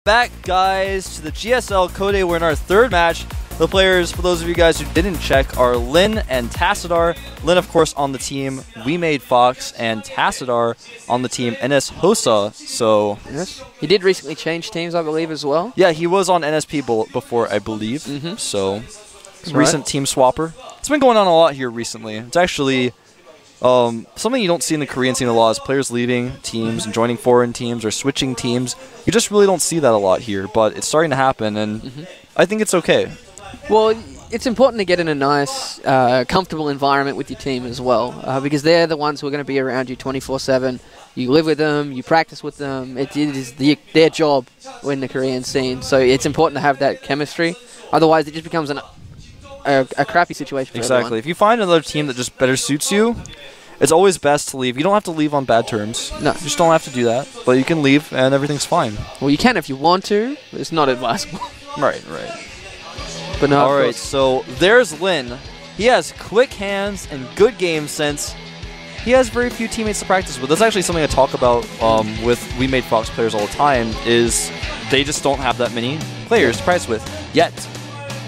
Back, guys, to the GSL Code. We're in our third match. The players, for those of you guys who didn't check, are Lin and Tassadar. Lin, of course, on the team We Made Fox, and Tassadar on the team NS Hosa. So yes, he did recently change teams, I believe, as well. Yeah, he was on NSP before, I believe. So recent team swapper. It's been going on a lot here recently. It's actually something you don't see in the Korean scene a lot is players leaving teams and joining foreign teams or switching teams. You just really don't see that a lot here, but it's starting to happen, and I think it's okay. Well, it's important to get in a nice, comfortable environment with your team as well, because they're the ones who are going to be around you 24/7. You live with them, you practice with them. It is their job in the Korean scene, so it's important to have that chemistry. Otherwise, it just becomes a crappy situation for everyone. If you find another team that just better suits you, it's always best to leave. You don't have to leave on bad terms. No. You just don't have to do that. But you can leave and everything's fine. Well, you can if you want to, but it's not advisable. Right. But no, alright, so there's Lin. He has quick hands and good game sense. He has very few teammates to practice with. That's actually something I talk about with We Made Fox players all the time, is they just don't have that many players to practice with yet.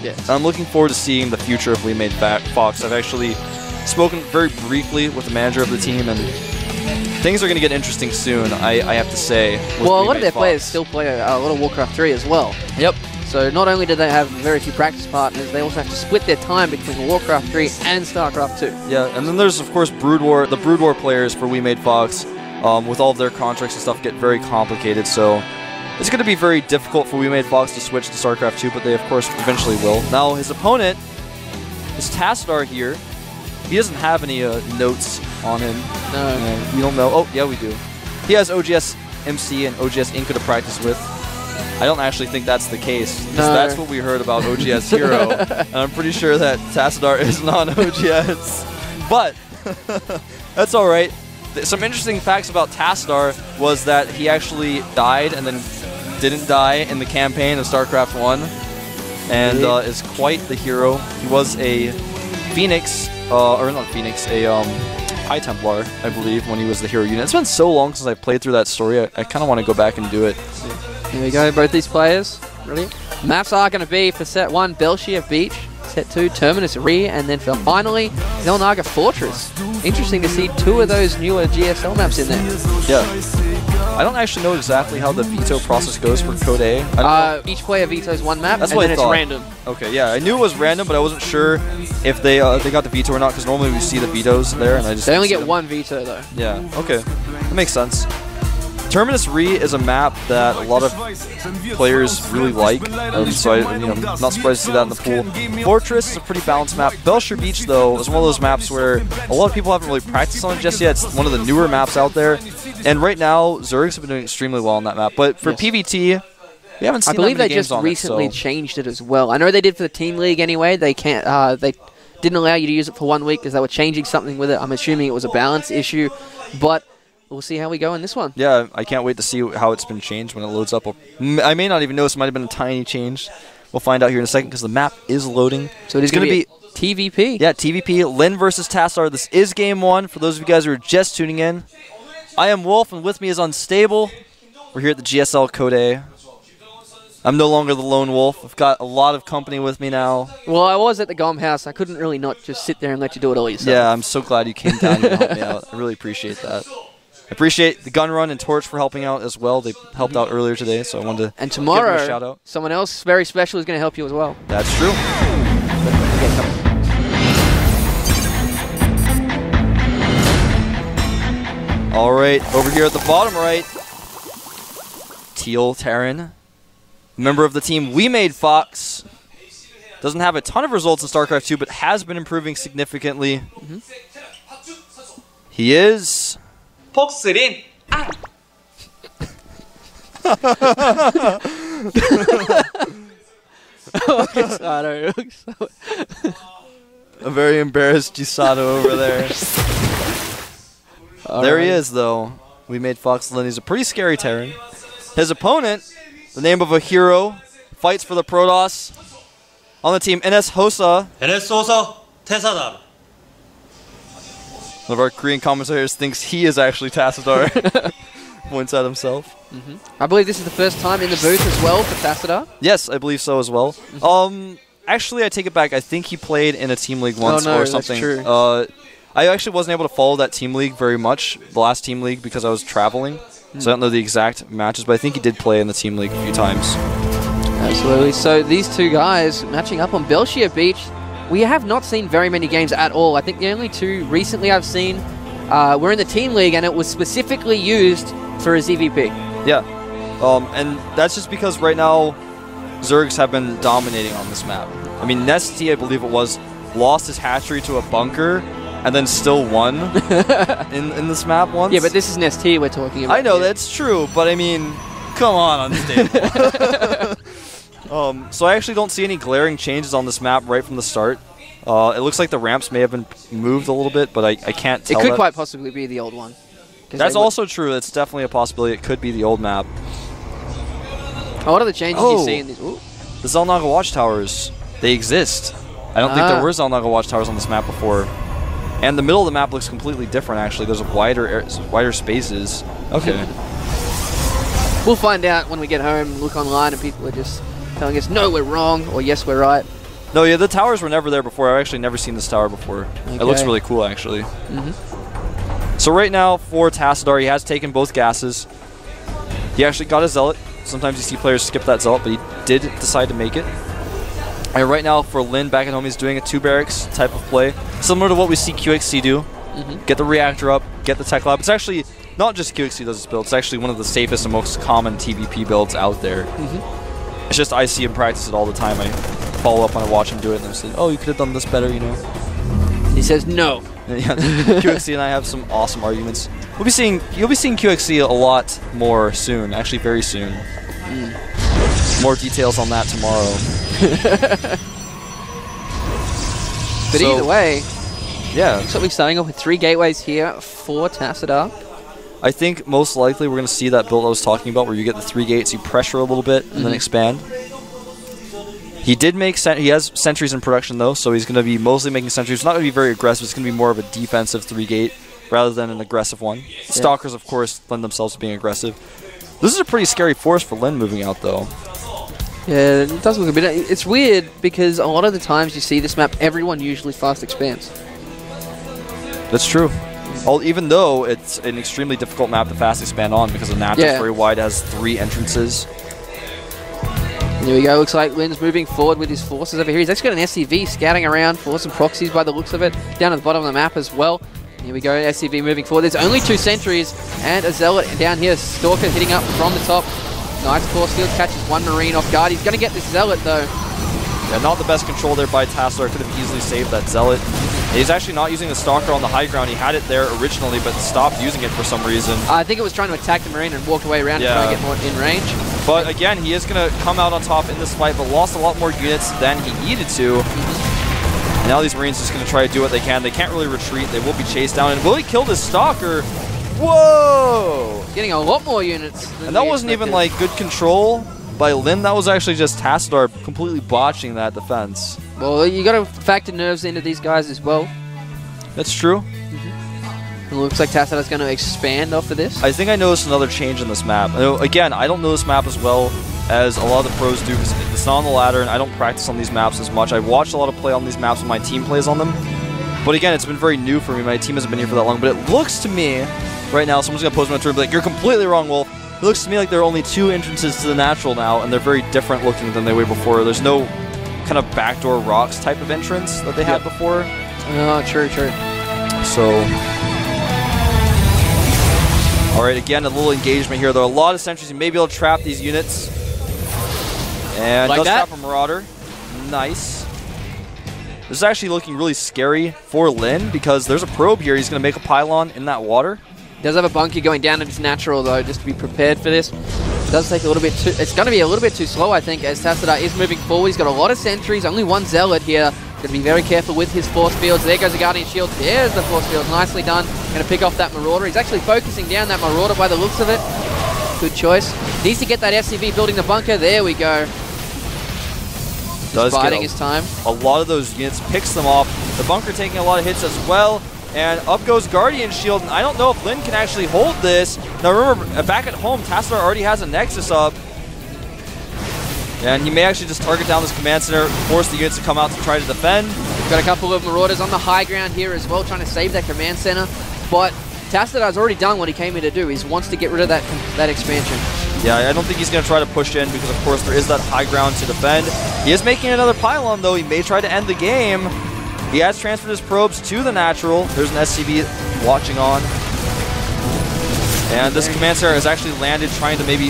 Yes. I'm looking forward to seeing the future of We Made Fox. I've actually spoken very briefly with the manager of the team, and things are going to get interesting soon, I have to say. Well, a lot of their players still play a lot of Warcraft 3 as well. Yep. So not only do they have very few practice partners, they also have to split their time between Warcraft 3 and Starcraft 2. Yeah, and then there's, of course, the Brood War players for We Made Fox. With all of their contracts and stuff get very complicated, so it's going to be very difficult for We Made Fox to switch to Starcraft 2, but they, of course, eventually will. Now, his opponent is Tassadar here. He doesn't have any notes on him. No. We don't know. Oh, yeah, we do. He has OGS MC and OGS Inca to practice with. I don't actually think that's the case. No. That's what we heard about OGS Hero. And I'm pretty sure that Tassadar isn't on OGS. But that's all right. Some interesting facts about Tassadar was that he actually died and then didn't die in the campaign of StarCraft 1. And is quite the hero. He was a Phoenix, or not Phoenix, a High Templar, I believe, when he was the hero unit. It's been so long since I played through that story, I kind of want to go back and do it. Here we go, both these players. Brilliant. Maps are going to be for set 1, Belshir Beach, set 2, Terminus Re, and then for finally, Zelnaga Fortress. Interesting to see 2 of those newer GSL maps in there. Yeah. I don't actually know exactly how the veto process goes for Code A. Each player vetoes 1 map, That's and what then I thought. it's random. Okay, yeah, I knew it was random, but I wasn't sure if they got the veto or not, because normally we see the vetoes there, and I just... They only get 1 veto, though. Yeah, okay. That makes sense. Terminus Re is a map that a lot of players really like, so I'm not surprised to see that in the pool. Fortress is a pretty balanced map. Belshir Beach, though, is one of those maps where a lot of people haven't really practiced on it just yet. It's one of the newer maps out there. And right now, Zergs have been doing extremely well on that map. But for PvT, we haven't seen I believe that many they games just on recently it, so. changed it as well. I know they did for the Team League anyway. They can't. They didn't allow you to use it for 1 week because they were changing something with it. I'm assuming it was a balance issue, but we'll see how we go in this one. Yeah, I can't wait to see how it's been changed when it loads up. I may not even notice. It might have been a tiny change. We'll find out here in a second because the map is loading. So it is going to be TVP. Yeah, TVP. Lin versus Tassadar. This is game 1 for those of you guys who are just tuning in. I am Wolf, and with me is Unstable. We're here at the GSL Code A. I'm no longer the lone wolf. I've got a lot of company with me now. Well, I was at the GOM house. I couldn't really not just sit there and let you do it all yourself. Yeah, I'm so glad you came down here to help me out. I really appreciate that. I appreciate the Gun Run and Torch for helping out as well. They helped out earlier today, so I wanted to and tomorrow, give them a shout out. Someone else very special is going to help you as well. That's true. All right, over here at the bottom right, Teal Terran, member of the team We Made Fox, doesn't have a ton of results in StarCraft 2, but has been improving significantly. He is... 폭스린 A very embarrassed Gisato over there. There he is, though. We Made Fox Lin. He's a pretty scary Terran. His opponent, the name of a hero, fights for the Protoss. On the team, NS Hosa. NS Hosa Tassadar. One of our Korean commentators thinks he is actually Tassadar. Points at himself. I believe this is the first time in the booth as well for Tassadar. Yes, I believe so as well. Actually, I take it back. I think he played in a team league once or something. That's true. I actually wasn't able to follow that team league very much, the last team league, because I was traveling. So I don't know the exact matches, but I think he did play in the team league a few times. Absolutely. So these two guys matching up on Belshire Beach. We have not seen very many games at all. I think the only two recently I've seen were in the team league, and it was specifically used for a ZVP. Yeah. And that's just because right now Zergs have been dominating on this map. I mean, Nesty, I believe it was, lost his hatchery to a bunker and then still won in this map once. Yeah, but this is Nesty we're talking about. I know, that's true, but I mean, come on, unstable. So I actually don't see any glaring changes on this map right from the start. It looks like the ramps may have been moved a little bit, but I can't tell. It could quite possibly be the old one. That's also true. It's definitely a possibility. It could be the old map. What are the changes you see in these? Ooh. The Zelnaga watchtowers, they exist. I don't think there were Zelnaga watchtowers on this map before. And the middle of the map looks completely different, actually. There's wider spaces. Okay. We'll find out when we get home and look online and people are just telling us, no, we're wrong, or yes, we're right. No, yeah, the towers were never there before. I've actually never seen this tower before. Okay. It looks really cool, actually. So right now, for Tassadar, he has taken both gases. He actually got a Zealot. Sometimes you see players skip that Zealot, but he did decide to make it. And right now, for Lin back at home, he's doing a 2 barracks type of play, similar to what we see QXC do. Get the reactor up, get the tech lab. It's actually not just QXC does this build, it's actually one of the safest and most common TVP builds out there. It's just I see him practice it all the time. I follow up on it, watch him do it, and I say, oh, you could have done this better, you know? He says no. Yeah, QXC and I have some awesome arguments. You'll be seeing QXC a lot more soon, actually very soon. More details on that tomorrow. But either way, yeah. So we're starting off with 3 gateways here for Tassadar. I think most likely we're going to see that build I was talking about where you get the 3 gates, you pressure a little bit, and then expand. He did make he has sentries in production though, so he's going to be mostly making sentries. It's not going to be very aggressive. It's going to be more of a defensive 3-gate rather than an aggressive one. Stalkers, of course, lend themselves to being aggressive. This is a pretty scary force for Lin moving out though. Yeah, it does look a bit... It's weird because a lot of the times you see this map, everyone usually fast expands. That's true. Even though it's an extremely difficult map to fast expand on because the map is very wide, it has 3 entrances. Here we go. Looks like Lin's moving forward with his forces over here. He's actually got an SCV scouting around for some proxies by the looks of it. Down at the bottom of the map as well. Here we go. SCV moving forward. There's only 2 sentries and a Zealot down here. Stalker hitting up from the top. Nice force field. Catches 1 Marine off guard. He's going to get this Zealot though. Yeah, not the best control there by Tassadar. Could have easily saved that Zealot. He's actually not using the Stalker on the high ground. He had it there originally, but stopped using it for some reason. I think it was trying to attack the Marine and walked away around and try to get more in range. But again, he is going to come out on top in this fight, but lost a lot more units than he needed to. And now these Marines are just going to try to do what they can. They can't really retreat. They will be chased down. And will he kill this Stalker? Whoa! Getting a lot more units. And that wasn't even like good control by Lin. That was actually just Tassadar completely botching that defense. Well, you got to factor nerves into these guys as well. That's true. It looks like Tassadar's going to expand off of this. I think I noticed another change in this map. Again, I don't know this map as well as a lot of the pros do because it's not on the ladder and I don't practice on these maps as much. I've watched a lot of play on these maps when my team plays on them. But again, it's been very new for me. My team hasn't been here for that long. But it looks to me, right now, someone's going to pose me on Twitter and be like, you're completely wrong, Wolf. It looks to me like there are only 2 entrances to the natural now, and they're very different looking than they were before. There's no kind of backdoor rocks type of entrance that they had before. Oh, true. So, all right, again, a little engagement here. There are a lot of sentries. You may be able to trap these units. And like does that? trap a Marauder. Nice. This is actually looking really scary for Lin because there's a probe here. He's going to make a pylon in that water. Does have a bunker going down in its natural though, just to be prepared for this. It does take a little bit too... It's going to be a little bit too slow, I think, as Tassadar is moving forward. He's got a lot of sentries, only 1 Zealot here. Going to be very careful with his force fields. There goes the Guardian Shield. There's the force field. Nicely done. Going to pick off that Marauder. He's actually focusing down that Marauder by the looks of it. Good choice. Needs to get that SCV building the bunker. There we go. Does biding his time. A lot of those units, picks them off. The bunker taking a lot of hits as well. And up goes Guardian Shield, and I don't know if Lin can actually hold this. Now remember, back at home, Tassadar already has a Nexus up. And he may actually just target down this command center, force the units to come out to try to defend. We've got a couple of Marauders on the high ground here as well, trying to save that command center. But Tassadar's already done what he came here to do. He wants to get rid of that expansion. Yeah, I don't think he's going to try to push in because, of course, there is that high ground to defend. He is making another pylon, though. He may try to end the game. He has transferred his probes to the natural. There's an SCV watching on. And this command center has actually landed, trying to maybe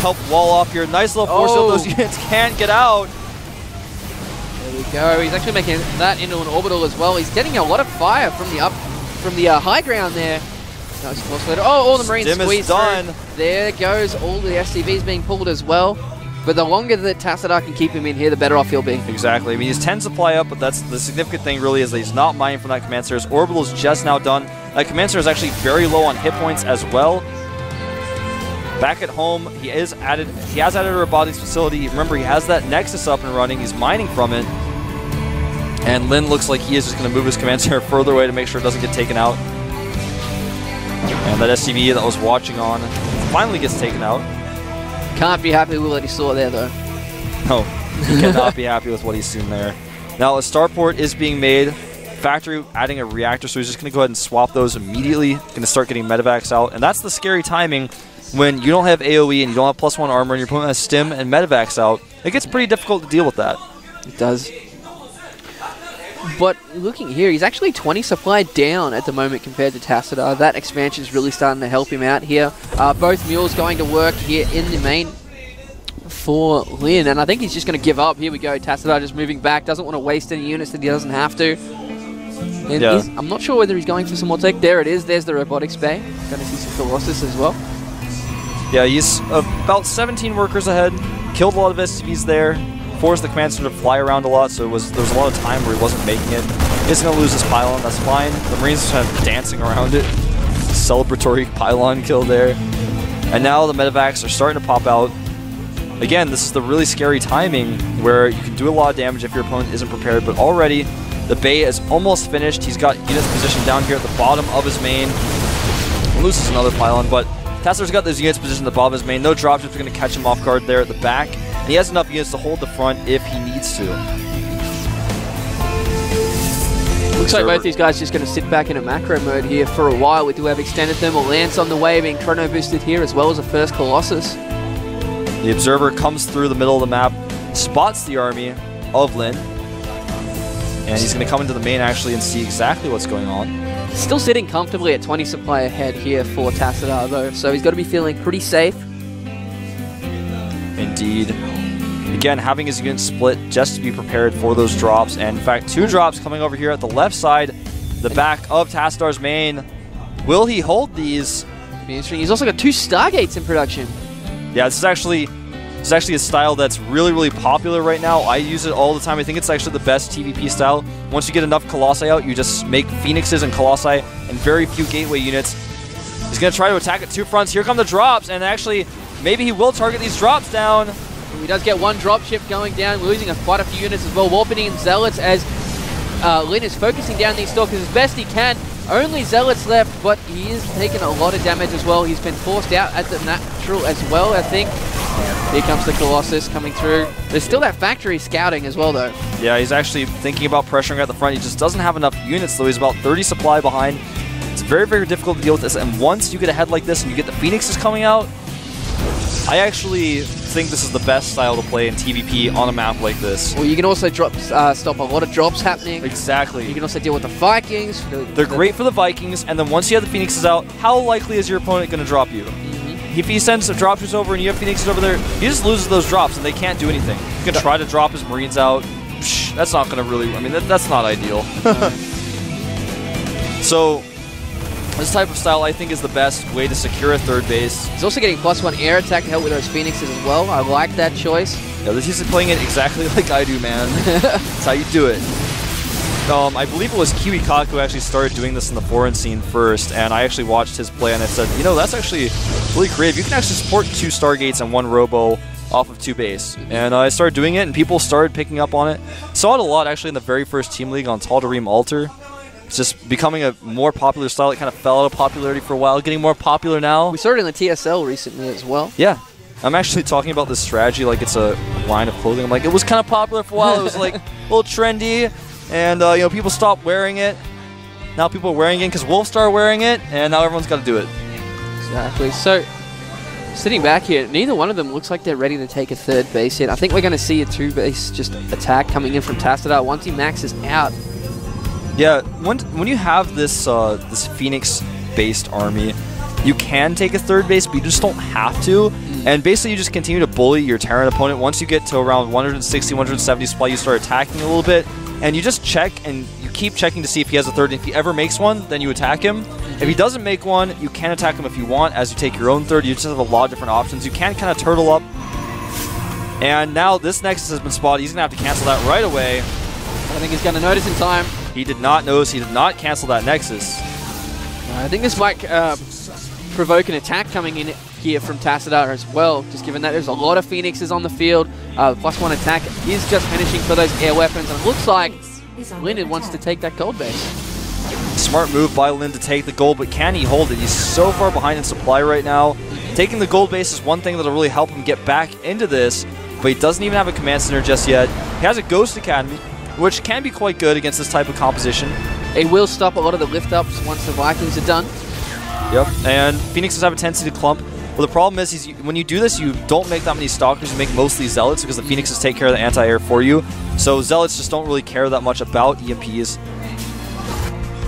help wall off here. Nice little force field. Those units can't get out. There we go. He's actually making that into an orbital as well. He's getting a lot of fire from the high ground there. Nice force field. Oh, all the Marines squeezed done. through. There goes all the SCVs being pulled as well. But the longer that Tassadar can keep him in here, the better off he'll be. Exactly. I mean, he's 10 supply up, but that's the significant thing really is that he's not mining from that command center. His orbital is just now done. That command center is actually very low on hit points as well. Back at home, he has added a robotics facility. Remember, he has that Nexus up and running. He's mining from it. And Lin looks like he is just going to move his command center further away to make sure it doesn't get taken out. And that SCV that was watching on finally gets taken out. Can't be happy with what he saw there, though. No, he cannot be happy with what he's seen there. Now, a starport is being made. Factory adding a reactor, so he's just going to go ahead and swap those immediately. Going to start getting medevacs out. And that's the scary timing when you don't have AoE and you don't have +1 armor and your opponent has stim and medevacs out. It gets pretty difficult to deal with that. It does. But looking here, he's actually 20 supply down at the moment compared to Tassadar. That expansion is really starting to help him out here. Both mules going to work here in the main for Lin, and I think he's just going to give up. Here we go, Tassadar just moving back, doesn't want to waste any units that he doesn't have to. And yeah. I'm not sure whether he's going for some more tech. There it is, there's the robotics bay. Going to see some Colossus as well. Yeah, he's about 17 workers ahead, killed a lot of SCVs there. Forced the command center to fly around a lot, so there was a lot of time where he wasn't making it. He's going to lose his pylon, that's fine. The Marines are kind of dancing around it. Celebratory pylon kill there. And now the medevacs are starting to pop out. Again, this is the really scary timing where you can do a lot of damage if your opponent isn't prepared, but already the bay is almost finished. He's got units positioned down here at the bottom of his main. He loses another pylon, but Tassadar's got those units positioned at the bottom of his main. No dropships are going to catch him off guard there at the back. And he has enough units to hold the front if he needs to. Looks like both these guys are just going to sit back in a macro mode here for a while. We do have extended thermal lance on the way, being chrono boosted here, as well as a first Colossus. The Observer comes through the middle of the map, spots the army of Lin, and he's going to come into the main actually and see exactly what's going on. Still sitting comfortably at 20 supply ahead here for Tassadar, though, so he's got to be feeling pretty safe. Indeed. Again, having his units split just to be prepared for those drops. And in fact, 2 drops coming over here at the left side, the back of Tassadar's main. Will he hold these? Be interesting. He's also got 2 Stargates in production. Yeah, this is actually a style that's really, really popular right now. I use it all the time. I think it's actually the best TVP style. Once you get enough Colossi out, you just make Phoenixes and Colossi and very few gateway units. He's going to try to attack at 2 fronts. Here come the drops, and actually, maybe he will target these drops down. He does get 1 dropship going down, losing quite a few units as well. Warping in Zealots as Lin is focusing down these stalkers as best he can. Only Zealots left, but he is taking a lot of damage as well. He's been forced out at the natural as well, I think. Here comes the Colossus coming through. There's still that factory scouting as well, though. Yeah, he's actually thinking about pressuring at the front. He just doesn't have enough units, though. He's about 30 supply behind. It's very, very difficult to deal with this. And once you get ahead like this and you get the Phoenixes coming out, I actually think this is the best style to play in TVP on a map like this. Well, you can also stop a lot of drops happening. Exactly. You can also deal with the Vikings. They're great for the Vikings, and then once you have the Phoenixes out, how likely is your opponent going to drop you? If he sends some dropships over and you have Phoenixes over there, he just loses those drops and they can't do anything. He's going to try to drop his Marines out. Psh, that's not going to really, I mean, that's not ideal. So, this type of style I think is the best way to secure a third base. He's also getting +1 air attack to help with those Phoenixes as well. I like that choice. Yeah, he's playing it exactly like I do, man. That's how you do it. I believe it was Kiwi Cock who actually started doing this in the foreign scene first, and I actually watched his play and I said, you know, that's actually really creative. You can actually support 2 Stargates and 1 Robo off of 2 base. And I started doing it and people started picking up on it. Saw it a lot actually in the very first Team League on Tal'Darim Altar. It's just becoming a more popular style. It kind of fell out of popularity for a while, getting more popular now. We saw it in the TSL recently as well. Yeah. I'm actually talking about this strategy like it's a line of clothing. I'm like, it was kind of popular for a while. It was like a little trendy, and you know, people stopped wearing it. Now people are wearing it because Wolfstar are wearing it, and now everyone's got to do it. Exactly. So, sitting back here, neither one of them looks like they're ready to take a third base hit. I think we're going to see a 2-base just attack coming in from Tassadar once he maxes out. Yeah, when you have this this Phoenix-based army, you can take a third base, but you just don't have to. And basically, you just continue to bully your Terran opponent. Once you get to around 160, 170 supply, you start attacking a little bit, and you just check and you keep checking to see if he has a third. And if he ever makes one, then you attack him. If he doesn't make one, you can attack him if you want. As you take your own third, you just have a lot of different options. You can kind of turtle up. And now this Nexus has been spotted. He's going to have to cancel that right away. I think he's going to notice in time. He did not notice. He did not cancel that Nexus. I think this might provoke an attack coming in here from Tassadar as well, just given that there's a lot of Phoenixes on the field. +1 attack is just finishing for those air weapons, and it looks like Lin wants to take that gold base. Smart move by Lin to take the gold, but can he hold it? He's so far behind in supply right now. Taking the gold base is one thing that'll really help him get back into this, but he doesn't even have a command center just yet. He has a Ghost Academy, which can be quite good against this type of composition. It will stop a lot of the lift-ups once the Vikings are done. Yep, and Phoenixes have a tendency to clump. Well, the problem is when you do this, you don't make that many Stalkers, you make mostly Zealots because the Phoenixes take care of the anti-air for you. So Zealots just don't really care that much about EMPs.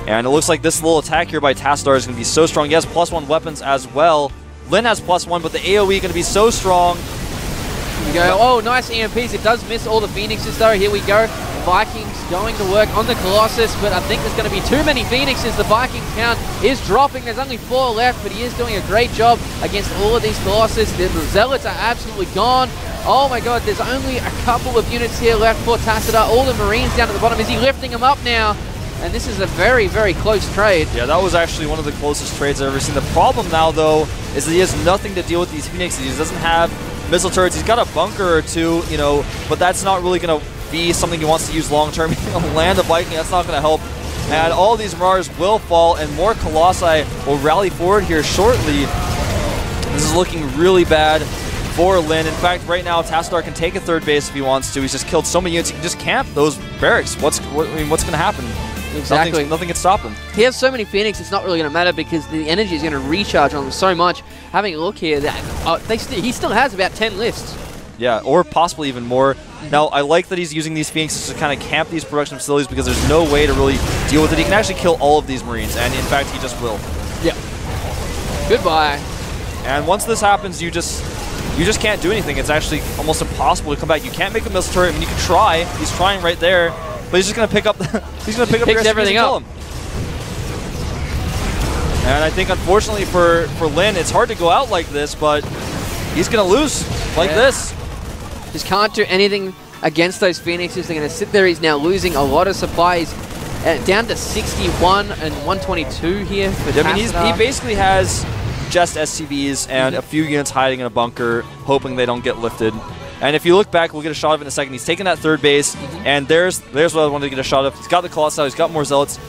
And it looks like this little attack here by Tassadar is going to be so strong. He has +1 weapons as well. Lin has +1, but the AoE going to be so strong. Here we go. Oh, nice EMPs. It does miss all the Phoenixes, though. Here we go. Vikings going to work on the Colossus, but I think there's going to be too many Phoenixes. The Viking count is dropping. There's only 4 left, but he is doing a great job against all of these Colossus. The Zealots are absolutely gone. Oh my god, there's only a couple of units here left for Tassadar. All the Marines down at the bottom. Is he lifting them up now? And this is a very, very close trade. Yeah, that was actually one of the closest trades I've ever seen. The problem now, though, is that he has nothing to deal with these Phoenixes. He doesn't have missile turrets. He's got a bunker or two, you know, but that's not really going to be something he wants to use long-term. He's going to land a Viking. That's not going to help. And all these Marauders will fall, and more Colossi will rally forward here shortly. This is looking really bad for Lin. In fact, right now, Tassadar can take a third base if he wants to. He's just killed so many units. He can just camp those barracks. What's going to happen? Exactly. Nothing can stop him. He has so many Phoenix, it's not really going to matter because the energy is going to recharge on him so much. Having a look here, he still has about 10 lists. Yeah, or possibly even more. Now, I like that he's using these Phoenixes to kind of camp these production facilities because there's no way to really deal with it. He can actually kill all of these Marines, and in fact, he just will. Yeah. Goodbye. And once this happens, you just can't do anything. It's actually almost impossible to come back. You can't make a missile turret. I mean, you can try. He's trying right there, but he's just going to pick up. He's going to pick up everything up. And I think, unfortunately for Lin, it's hard to go out like this, but he's going to lose like this. Just can't do anything against those Phoenixes. They're going to sit there. He's now losing a lot of supplies. Down to 61 and 122 here for I mean, he basically has just SCVs and a few units hiding in a bunker, hoping they don't get lifted. And if you look back, we'll get a shot of it in a second. He's taking that third base, and there's what I wanted to get a shot of. He's got the Colossi, he's got more Zealots.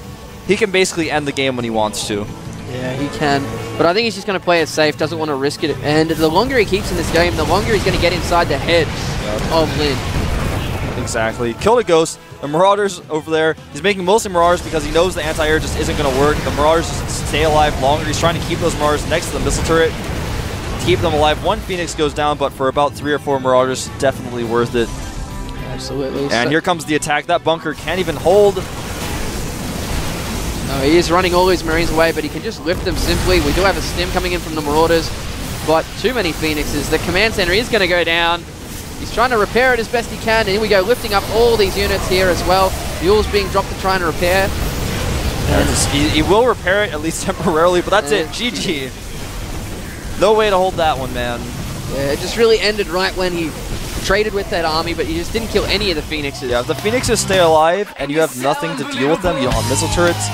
He can basically end the game when he wants to. Yeah, he can. But I think he's just going to play it safe, doesn't want to risk it. And the longer he keeps in this game, the longer he's going to get inside the head of Lin. Exactly. Killed a Ghost. The Marauders over there, he's making mostly Marauders because he knows the anti-air just isn't going to work. The Marauders just stay alive longer. He's trying to keep those Marauders next to the missile turret, keep them alive. One Phoenix goes down, but for about 3 or 4 Marauders, definitely worth it. Absolutely. And here comes the attack. That bunker can't even hold. No, he is running all these Marines away, but he can just lift them simply. We do have a stim coming in from the Marauders, but too many Phoenixes. The command center is going to go down. He's trying to repair it as best he can, and here we go, lifting up all these units here as well. Fuel's being dropped to try and repair. He will repair it, at least temporarily, but that's it. GG. No way to hold that one, man. Yeah, it just really ended right when he traded with that army, but he just didn't kill any of the Phoenixes. Yeah, if the Phoenixes stay alive and you have nothing to deal with them, you don't have missile turrets,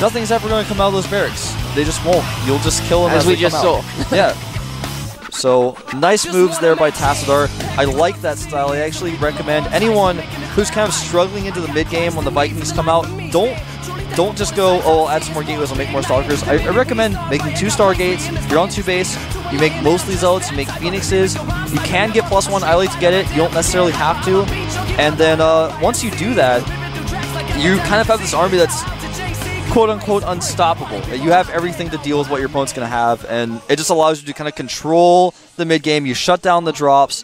nothing's ever going to come out of those barracks. They just won't. You'll just kill them as we they just come saw. out. Yeah. So nice moves there by Tassadar. I like that style. I actually recommend anyone who's kind of struggling into the mid game when the Vikings come out, don't just go, oh, I'll add some more gateways, I'll make more Stalkers. I recommend making 2 Stargates. You're on 2 base. You make mostly Zealots, you make Phoenixes. You can get +1. I like to get it. You don't necessarily have to. And then once you do that, you kind of have this army that's quote-unquote unstoppable. You have everything to deal with what your opponent's going to have, and it just allows you to kind of control the mid-game. You shut down the drops.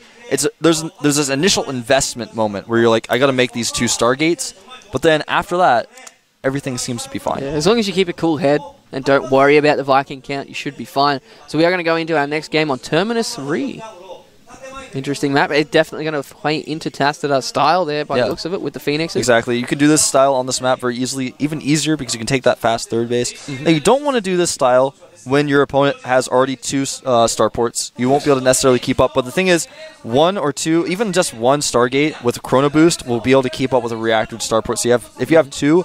There's this initial investment moment where you're like, I got to make these 2 Stargates, but then after that, everything seems to be fine. Yeah, as long as you keep a cool head and don't worry about the Viking count, you should be fine. So we are going to go into our next game on Terminus Re. Interesting map. It's definitely going to play into Tassadar's style there by the looks of it with the Phoenixes. Exactly. You can do this style on this map very easily, even easier because you can take that fast third base. Now, you don't want to do this style when your opponent has already 2 starports. You won't be able to necessarily keep up. But the thing is, 1 or 2, even just 1 Stargate with a Chrono Boost will be able to keep up with a reactor starport. So if you have 2,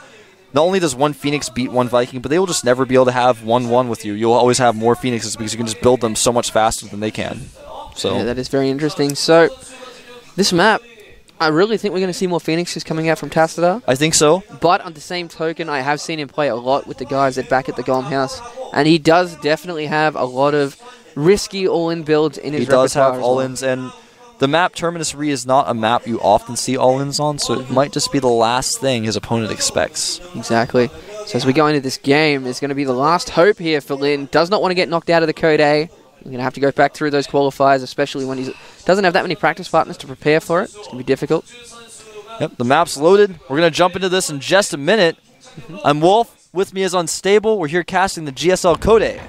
not only does 1 Phoenix beat 1 Viking, but they will just never be able to have 1-1 with you. You'll always have more Phoenixes because you can just build them so much faster than they can. So yeah, that is very interesting. So this map, I really think we're going to see more Phoenixes coming out from Tassadar. I think so. But on the same token, I have seen him play a lot with the guys back at the GOM house, and he does definitely have a lot of risky all-in builds in his repertoire. He does have all-ins, and the map Terminus Re is not a map you often see all-ins on, so it might just be the last thing his opponent expects. Exactly. So as we go into this game, it's going to be the last hope here for Lin. Does not want to get knocked out of the Code A. We're going to have to go back through those qualifiers, especially when he doesn't have that many practice partners to prepare for it. It's going to be difficult. Yep, the map's loaded. We're going to jump into this in just a minute. I'm Wolf. With me is Unstable. We're here casting the GSL Code A.